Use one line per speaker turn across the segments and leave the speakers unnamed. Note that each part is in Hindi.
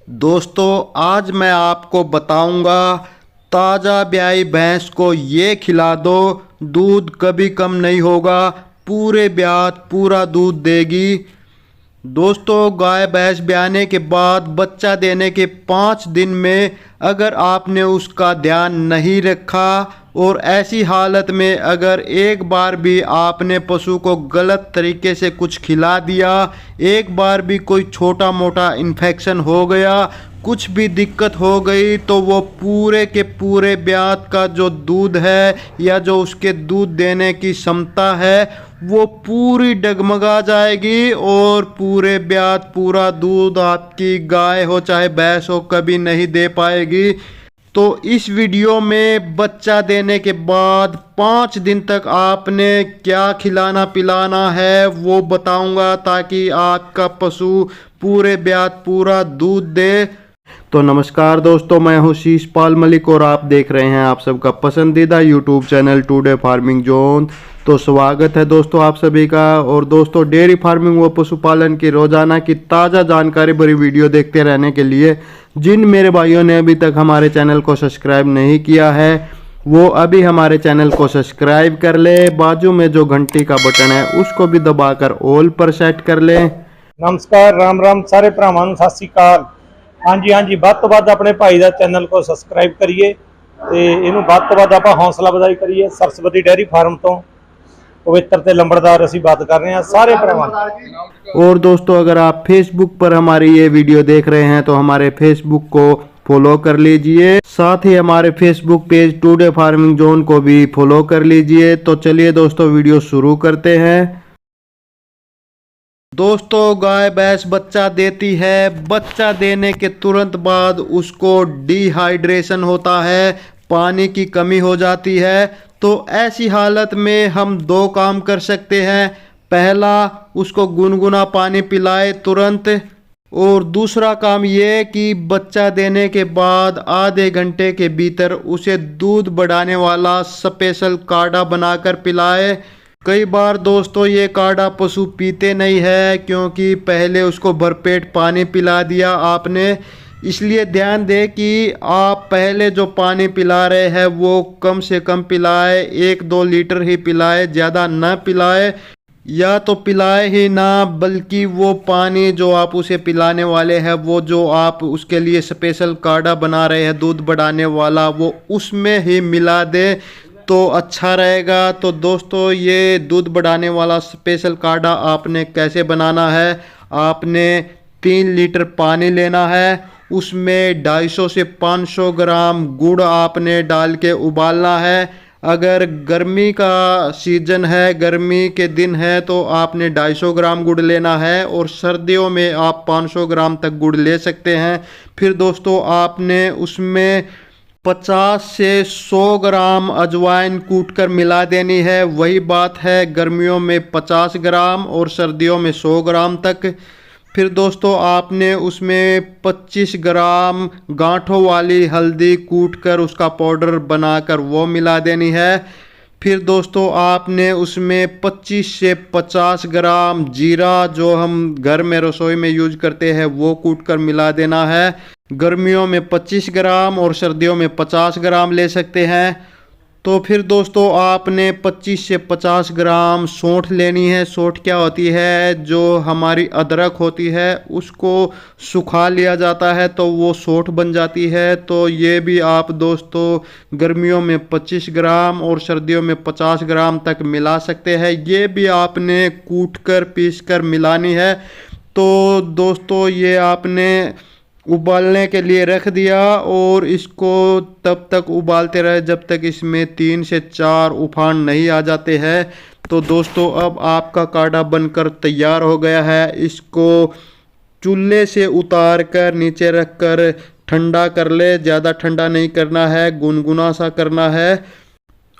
दोस्तों आज मैं आपको बताऊंगा ताज़ा ब्याई भैंस को ये खिला दो, दूध कभी कम नहीं होगा, पूरे ब्यात पूरा दूध देगी। दोस्तों गाय भैंस ब्याने के बाद बच्चा देने के 5 दिन में अगर आपने उसका ध्यान नहीं रखा और ऐसी हालत में अगर एक बार भी आपने पशु को गलत तरीके से कुछ खिला दिया, एक बार भी कोई छोटा मोटा इन्फेक्शन हो गया, कुछ भी दिक्कत हो गई, तो वो पूरे के पूरे ब्यात का जो दूध है या जो उसके दूध देने की क्षमता है वो पूरी डगमगा जाएगी और पूरे ब्यात पूरा दूध आपकी गाय हो चाहे भैंस हो कभी नहीं दे पाएगी। तो इस वीडियो में बच्चा देने के बाद 5 दिन तक आपने क्या खिलाना पिलाना है वो बताऊंगा, ताकि आपका पशु पूरे ब्यात पूरा दूध दे। तो नमस्कार दोस्तों, मैं हूं शीशपाल मलिक और आप देख रहे हैं आप सबका पसंदीदा YouTube channel today farming zone. तो स्वागत है दोस्तों आप सभी का। और दोस्तों डेयरी फार्मिंग व पशुपालन की रोजाना की ताज़ा जानकारी भरी वीडियो देखते रहने के लिए जिन मेरे भाइयों ने अभी तक हमारे चैनल को सब्सक्राइब नहीं किया है वो अभी हमारे चैनल को सब्सक्राइब कर ले, बाजू में जो घंटी का बटन है उसको भी दबाकर ऑल पर सेट कर ले।
नमस्कार, राम राम सारे भरावां नूं सत श्री अकाल। हाँ जी ਵੱਧ ਤੋਂ ਵੱਧ अपने भाई का चैनल को सबसक्राइब करिए ਤੇ ਇਹਨੂੰ ਵੱਧ ਤੋਂ ਵੱਧ ਆਪਾਂ हौसला ਵਧਾਈ करिए। सरस्वती डेयरी फार्म तो पवित्र ते लंबड़दार असीं बात कर रहे हैं सारे भरावां।
और दोस्तों अगर आप फेसबुक पर हमारी ये वीडियो देख रहे हैं तो हमारे फेसबुक को फॉलो कर लीजिए, साथ ही हमारे Facebook page today farming zone को भी फॉलो कर लीजिए। तो चलिए दोस्तों वीडियो शुरू करते हैं। दोस्तों गाय भैंस बच्चा देती है, बच्चा देने के तुरंत बाद उसको डिहाइड्रेशन होता है, पानी की कमी हो जाती है। तो ऐसी हालत में हम 2 काम कर सकते हैं। पहला, उसको गुनगुना पानी पिलाए तुरंत, और दूसरा काम ये कि बच्चा देने के बाद आधे घंटे के भीतर उसे दूध बढ़ाने वाला स्पेशल काढ़ा बनाकर पिलाए। कई बार दोस्तों ये काढ़ा पशु पीते नहीं है क्योंकि पहले उसको भरपेट पानी पिला दिया आपने। इसलिए ध्यान दें कि आप पहले जो पानी पिला रहे हैं वो कम से कम पिलाए, 1-2 लीटर ही पिलाए, ज़्यादा न पिलाए, या तो पिलाए ही ना, बल्कि वो पानी जो आप उसे पिलाने वाले हैं वो जो आप उसके लिए स्पेशल काढ़ा बना रहे हैं दूध बढ़ाने वाला वो उसमें ही मिला दें तो अच्छा रहेगा। तो दोस्तों ये दूध बढ़ाने वाला स्पेशल काढ़ा आपने कैसे बनाना है, आपने 3 लीटर पानी लेना है, उसमें 250 से 500 ग्राम गुड़ आपने डाल के उबालना है। अगर गर्मी का सीजन है, गर्मी के दिन है, तो आपने 250 ग्राम गुड़ लेना है और सर्दियों में आप 500 ग्राम तक गुड़ ले सकते हैं। फिर दोस्तों आपने उसमें 50 से 100 ग्राम अजवाइन कूटकर मिला देनी है। वही बात है गर्मियों में 50 ग्राम और सर्दियों में 100 ग्राम तक। फिर दोस्तों आपने उसमें 25 ग्राम गांठों वाली हल्दी कूटकर उसका पाउडर बनाकर वो मिला देनी है। फिर दोस्तों आपने उसमें 25 से 50 ग्राम जीरा जो हम घर में रसोई में यूज करते हैं वो कूटकर मिला देना है। गर्मियों में 25 ग्राम और सर्दियों में 50 ग्राम ले सकते हैं। तो फिर दोस्तों आपने 25 से 50 ग्राम सौंठ लेनी है। सौंठ क्या होती है, जो हमारी अदरक होती है उसको सुखा लिया जाता है तो वो सौंठ बन जाती है। तो ये भी आप दोस्तों गर्मियों में 25 ग्राम और सर्दियों में 50 ग्राम तक मिला सकते हैं। ये भी आपने कूट कर पीस कर मिलानी है। तो दोस्तों ये आपने उबालने के लिए रख दिया और इसको तब तक उबालते रहे जब तक इसमें 3 से 4 उफान नहीं आ जाते हैं। तो दोस्तों अब आपका काढ़ा बनकर तैयार हो गया है। इसको चूल्हे से उतार कर नीचे रख कर ठंडा कर ले, ज़्यादा ठंडा नहीं करना है, गुनगुना सा करना है।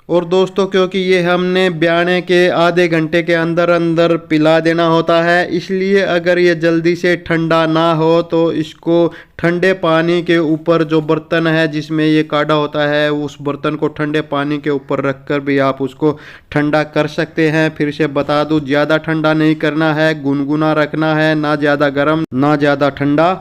और दोस्तों क्योंकि ये हमने ब्याने के आधे घंटे के अंदर अंदर पिला देना होता है, इसलिए अगर ये जल्दी से ठंडा ना हो तो इसको ठंडे पानी के ऊपर जो बर्तन है जिसमें ये काढ़ा होता है उस बर्तन को ठंडे पानी के ऊपर रख कर भी आप उसको ठंडा कर सकते हैं। फिर से बता दूं, ज़्यादा ठंडा नहीं करना है, गुनगुना रखना है, ना ज़्यादा गर्म ना ज़्यादा ठंडा।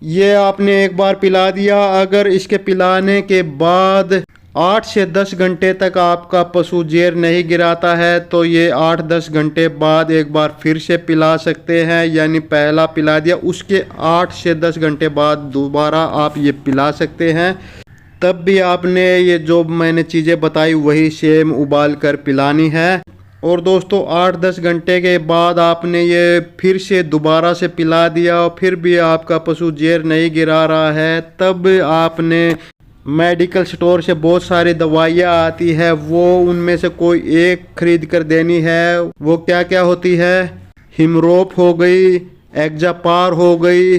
ये आपने एक बार पिला दिया, अगर इसके पिलाने के बाद 8 से 10 घंटे तक आपका पशु जेर नहीं गिराता है तो ये 8-10 घंटे बाद एक बार फिर से पिला सकते हैं। यानी पहला पिला दिया, उसके 8 से 10 घंटे बाद दोबारा आप ये पिला सकते हैं। तब भी आपने ये जो मैंने चीज़ें बताई वही सेम उबाल कर पिलानी है। और दोस्तों 8-10 घंटे के बाद आपने ये फिर से दोबारा से पिला दिया और फिर भी आपका पशु जेर नहीं गिरा रहा है, तब आपने मेडिकल स्टोर से बहुत सारी दवाइयाँ आती है, वो उनमें से कोई एक खरीद कर देनी है। वो क्या क्या होती है? हिमरोप हो गई, एक्जापार हो गई,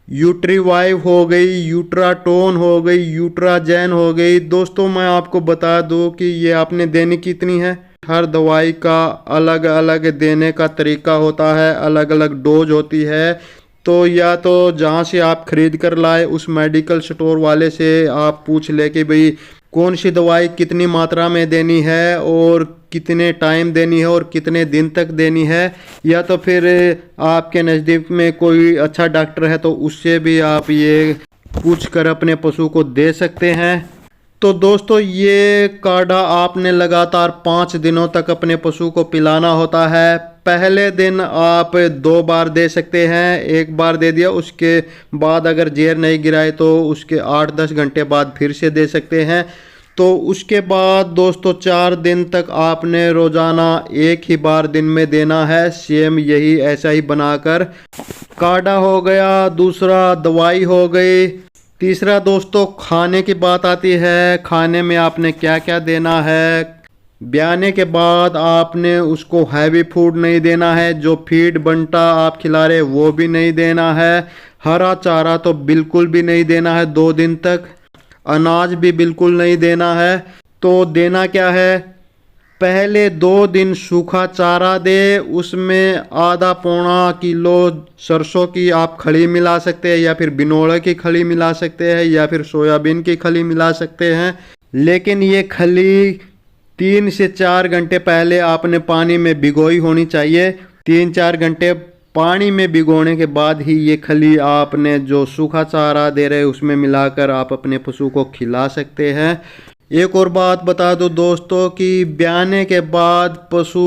यूट्रीवाइव हो गई, यूट्राटोन हो गई, यूट्राजेन हो गई। दोस्तों मैं आपको बता दूं कि ये आपने देनी कितनी है। हर दवाई का अलग अलग देने का तरीका होता है, अलग अलग डोज होती है। तो या तो जहाँ से आप खरीद कर लाए उस मेडिकल स्टोर वाले से आप पूछ ले कि भाई कौन सी दवाई कितनी मात्रा में देनी है और कितने टाइम देनी है और कितने दिन तक देनी है। या तो फिर आपके नज़दीक में कोई अच्छा डॉक्टर है तो उससे भी आप ये पूछ कर अपने पशु को दे सकते हैं। तो दोस्तों ये काढ़ा आपने लगातार 5 दिनों तक अपने पशु को पिलाना होता है। पहले दिन आप 2 बार दे सकते हैं, एक बार दे दिया, उसके बाद अगर जेर नहीं गिराए तो उसके 8-10 घंटे बाद फिर से दे सकते हैं। तो उसके बाद दोस्तों 4 दिन तक आपने रोज़ाना एक ही बार दिन में देना है, सेम यही ऐसा ही बनाकर। काढ़ा हो गया, दूसरा दवाई हो गई, तीसरा दोस्तों खाने की बात आती है। खाने में आपने क्या क्या देना है। ब्याने के बाद आपने उसको हैवी फूड नहीं देना है, जो फीड बंटा आप खिला रहे वो भी नहीं देना है। हरा चारा तो बिल्कुल भी नहीं देना है 2 दिन तक, अनाज भी बिल्कुल नहीं देना है। तो देना क्या है? पहले 2 दिन सूखा चारा दे, उसमें आधा पौना किलो सरसों की आप खली मिला सकते हैं, या फिर बिनोड़े की खली मिला सकते हैं, या फिर सोयाबीन की खली मिला सकते हैं। लेकिन ये खली 3 से 4 घंटे पहले आपने पानी में भिगोई होनी चाहिए। 3-4 घंटे पानी में भिगोने के बाद ही ये खली आपने जो सूखा चारा दे रहे उसमें मिलाकर आप अपने पशु को खिला सकते हैं। एक और बात बता दो दोस्तों कि ब्याने के बाद पशु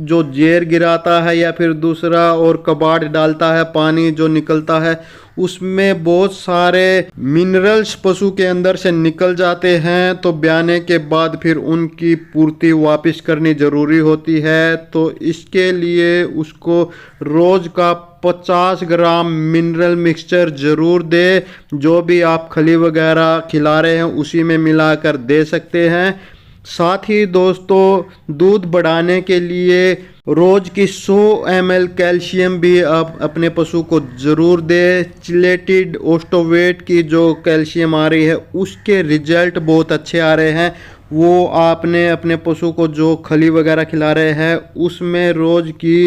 जो जेर गिराता है या फिर दूसरा और कबाड़ डालता है, पानी जो निकलता है उसमें बहुत सारे मिनरल्स पशु के अंदर से निकल जाते हैं। तो ब्याने के बाद फिर उनकी पूर्ति वापस करनी ज़रूरी होती है। तो इसके लिए उसको रोज़ का 50 ग्राम मिनरल मिक्सचर ज़रूर दे। जो भी आप खली वगैरह खिला रहे हैं उसी में मिलाकर दे सकते हैं। साथ ही दोस्तों दूध बढ़ाने के लिए रोज़ की 100 ml कैल्शियम भी आप अपने पशु को ज़रूर दे। चिलेटेड ओस्टोवेट की जो कैल्शियम आ रही है उसके रिजल्ट बहुत अच्छे आ रहे हैं। वो आपने अपने पशु को जो खली वगैरह खिला रहे हैं उसमें रोज़ की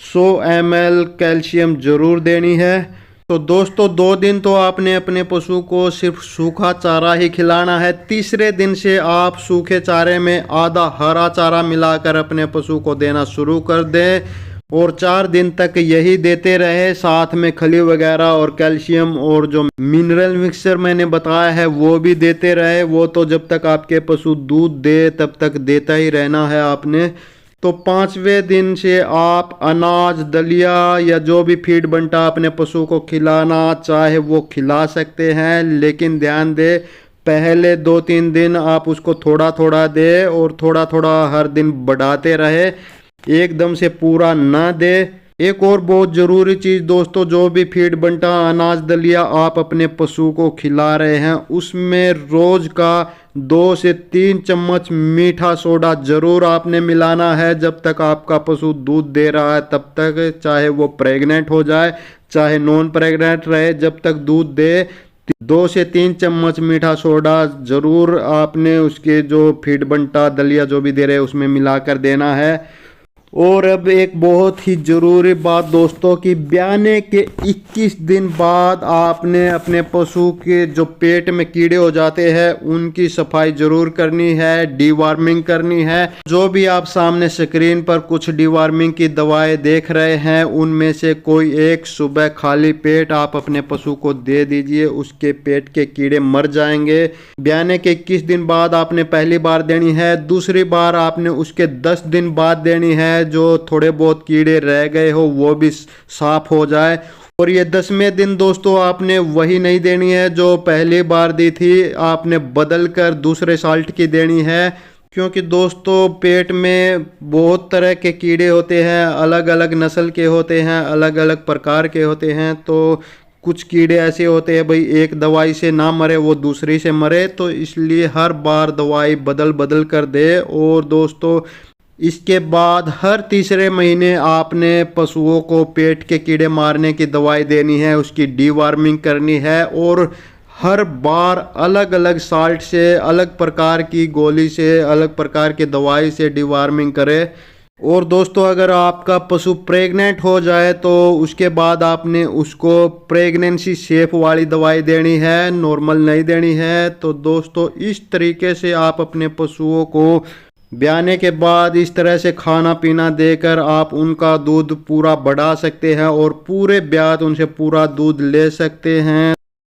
100 ml कैल्शियम ज़रूर देनी है। तो दोस्तों 2 दिन तो आपने अपने पशु को सिर्फ सूखा चारा ही खिलाना है। तीसरे दिन से आप सूखे चारे में आधा हरा चारा मिलाकर अपने पशु को देना शुरू कर दें और 4 दिन तक यही देते रहे। साथ में खली वगैरह और कैल्शियम और जो मिनरल मिक्सचर मैंने बताया है वो भी देते रहे। वो तो जब तक आपके पशु दूध दे तब तक देता ही रहना है आपने। तो 5वें दिन से आप अनाज, दलिया या जो भी फीड बनता अपने पशु को खिलाना चाहे वो खिला सकते हैं। लेकिन ध्यान दे पहले 2-3 दिन आप उसको थोड़ा थोड़ा दे और थोड़ा थोड़ा हर दिन बढ़ाते रहे, एकदम से पूरा ना दे। एक और बहुत ज़रूरी चीज़ दोस्तों, जो भी फीड बंटा, अनाज, दलिया आप अपने पशु को खिला रहे हैं उसमें रोज़ का 2 से 3 चम्मच मीठा सोडा ज़रूर आपने मिलाना है। जब तक आपका पशु दूध दे रहा है तब तक, चाहे वो प्रेग्नेंट हो जाए चाहे नॉन प्रेग्नेंट रहे, जब तक दूध दे 2 से 3 चम्मच मीठा सोडा ज़रूर आपने उसके जो फीड बंटा, दलिया जो भी दे रहे हैं उसमें मिलाकर देना है। और अब एक बहुत ही ज़रूरी बात दोस्तों कि ब्याने के 21 दिन बाद आपने अपने पशु के जो पेट में कीड़े हो जाते हैं उनकी सफाई ज़रूर करनी है, डीवार्मिंग करनी है। जो भी आप सामने स्क्रीन पर कुछ डीवार्मिंग की दवाएं देख रहे हैं उनमें से कोई एक सुबह खाली पेट आप अपने पशु को दे दीजिए, उसके पेट के कीड़े मर जाएंगे। ब्याने के 21 दिन बाद आपने पहली बार देनी है, दूसरी बार आपने उसके 10 दिन बाद देनी है, जो थोड़े बहुत कीड़े रह गए हो वो भी साफ हो जाए। और ये 10वें दिन दोस्तों आपने वही नहीं देनी है जो पहली बार दी थी, आपने बदल कर दूसरे साल्ट की देनी है। क्योंकि दोस्तों पेट में बहुत तरह के कीड़े होते हैं, अलग अलग नस्ल के होते हैं, अलग अलग प्रकार के होते हैं। तो कुछ कीड़े ऐसे होते हैं भाई एक दवाई से ना मरे वो दूसरी से मरे, तो इसलिए हर बार दवाई बदल बदल कर दे। और दोस्तों इसके बाद हर तीसरे महीने आपने पशुओं को पेट के कीड़े मारने की दवाई देनी है, उसकी डीवार्मिंग करनी है। और हर बार अलग अलग साल्ट से, अलग प्रकार की गोली से, अलग प्रकार की दवाई से डीवार्मिंग करें। और दोस्तों अगर आपका पशु प्रेग्नेंट हो जाए तो उसके बाद आपने उसको प्रेगनेंसी सेफ वाली दवाई देनी है, नॉर्मल नहीं देनी है। तो दोस्तों इस तरीके से आप अपने पशुओं को ब्याने के बाद इस तरह से खाना पीना देकर आप उनका दूध पूरा बढ़ा सकते हैं और पूरे ब्यात उनसे पूरा दूध ले सकते हैं।